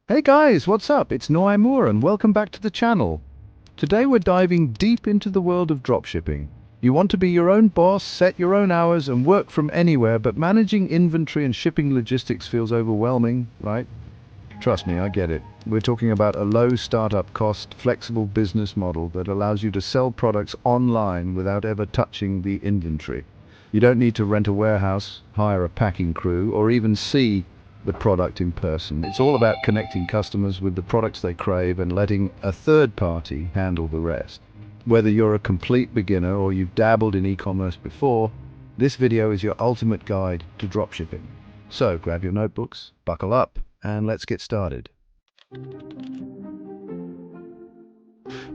Hey guys, what's up? It's Noaimur and welcome back to the channel. Today we're diving deep into the world of dropshipping. You want to be your own boss, set your own hours and work from anywhere, but managing inventory and shipping logistics feels overwhelming, right? Trust me, I get it. We're talking about a low startup cost, flexible business model that allows you to sell products online without ever touching the inventory. You don't need to rent a warehouse, hire a packing crew, or even see the product in person. It's all about connecting customers with the products they crave and letting a third party handle the rest. Whether you're a complete beginner or you've dabbled in e-commerce before, this video is your ultimate guide to dropshipping. So grab your notebooks, buckle up, and let's get started.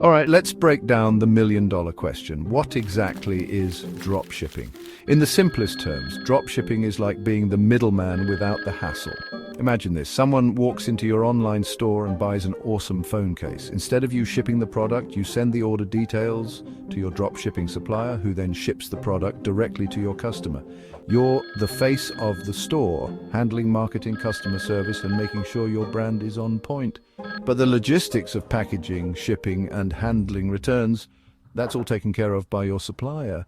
All right, let's break down the million-dollar question. What exactly is dropshipping? In the simplest terms, dropshipping is like being the middleman without the hassle. Imagine this. Someone walks into your online store and buys an awesome phone case. Instead of you shipping the product, you send the order details to your dropshipping supplier, who then ships the product directly to your customer. You're the face of the store, handling marketing, customer service, and making sure your brand is on point. But the logistics of packaging, shipping, and handling returns, that's all taken care of by your supplier.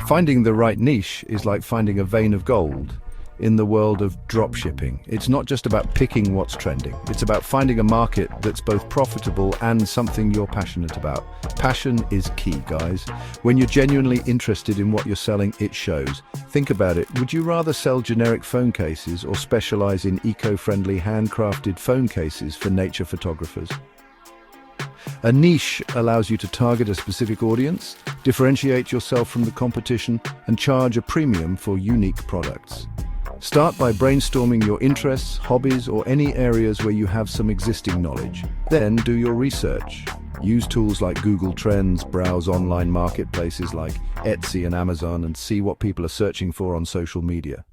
Finding the right niche is like finding a vein of gold in the world of dropshipping. It's not just about picking what's trending. It's about finding a market that's both profitable and something you're passionate about. Passion is key, guys. When you're genuinely interested in what you're selling, it shows. Think about it. Would you rather sell generic phone cases or specialize in eco-friendly handcrafted phone cases for nature photographers? A niche allows you to target a specific audience, differentiate yourself from the competition, and charge a premium for unique products. Start by brainstorming your interests, hobbies, or any areas where you have some existing knowledge. Then do your research. Use tools like Google Trends, browse online marketplaces like Etsy and Amazon, and see what people are searching for on social media.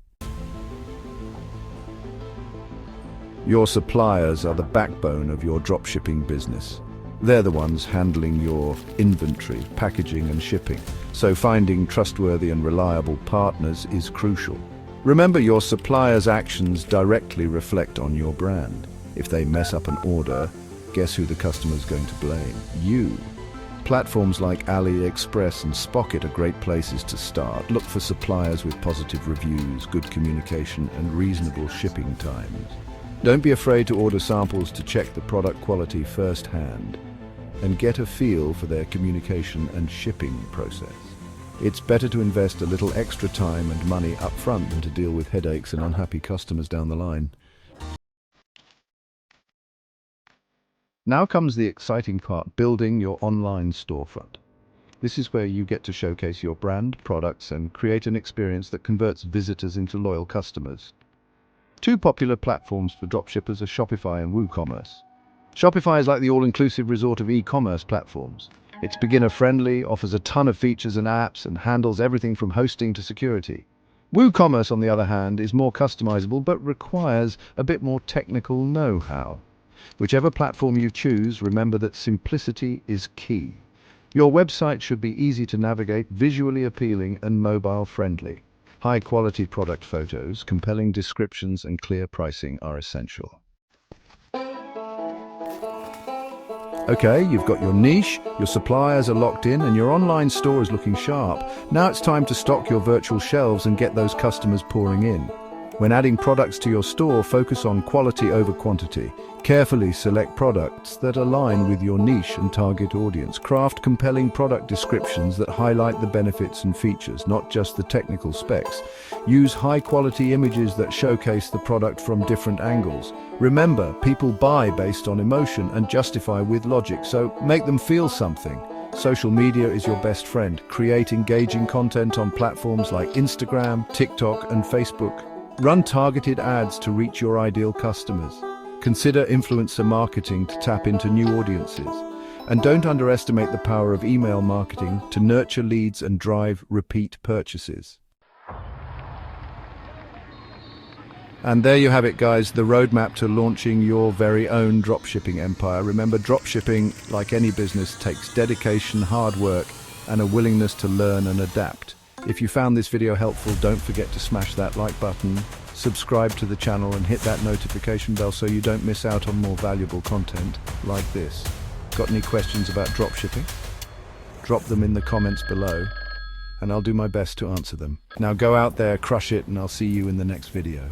Your suppliers are the backbone of your dropshipping business. They're the ones handling your inventory, packaging, and shipping. So finding trustworthy and reliable partners is crucial. Remember, your supplier's actions directly reflect on your brand. If they mess up an order, guess who the customer's going to blame? You. Platforms like AliExpress and Spocket are great places to start. Look for suppliers with positive reviews, good communication, and reasonable shipping times. Don't be afraid to order samples to check the product quality firsthand and get a feel for their communication and shipping process. It's better to invest a little extra time and money up front than to deal with headaches and unhappy customers down the line. Now comes the exciting part, building your online storefront. This is where you get to showcase your brand, products, and create an experience that converts visitors into loyal customers. Two popular platforms for dropshippers are Shopify and WooCommerce. Shopify is like the all-inclusive resort of e-commerce platforms. It's beginner-friendly, offers a ton of features and apps, and handles everything from hosting to security. WooCommerce, on the other hand, is more customizable but requires a bit more technical know-how. Whichever platform you choose, remember that simplicity is key. Your website should be easy to navigate, visually appealing, and mobile-friendly. High-quality product photos, compelling descriptions, and clear pricing are essential. Okay, you've got your niche, your suppliers are locked in, and your online store is looking sharp. Now it's time to stock your virtual shelves and get those customers pouring in. When adding products to your store, focus on quality over quantity. Carefully select products that align with your niche and target audience. Craft compelling product descriptions that highlight the benefits and features, not just the technical specs. Use high-quality images that showcase the product from different angles. Remember, people buy based on emotion and justify with logic, so make them feel something. Social media is your best friend. Create engaging content on platforms like Instagram, TikTok, and Facebook. Run targeted ads to reach your ideal customers. Consider influencer marketing to tap into new audiences. And don't underestimate the power of email marketing to nurture leads and drive repeat purchases. And there you have it, guys, the roadmap to launching your very own dropshipping empire. Remember, dropshipping, like any business, takes dedication, hard work, and a willingness to learn and adapt. If you found this video helpful, don't forget to smash that like button, subscribe to the channel and hit that notification bell so you don't miss out on more valuable content like this. Got any questions about dropshipping? Drop them in the comments below and I'll do my best to answer them. Now go out there, crush it, and I'll see you in the next video.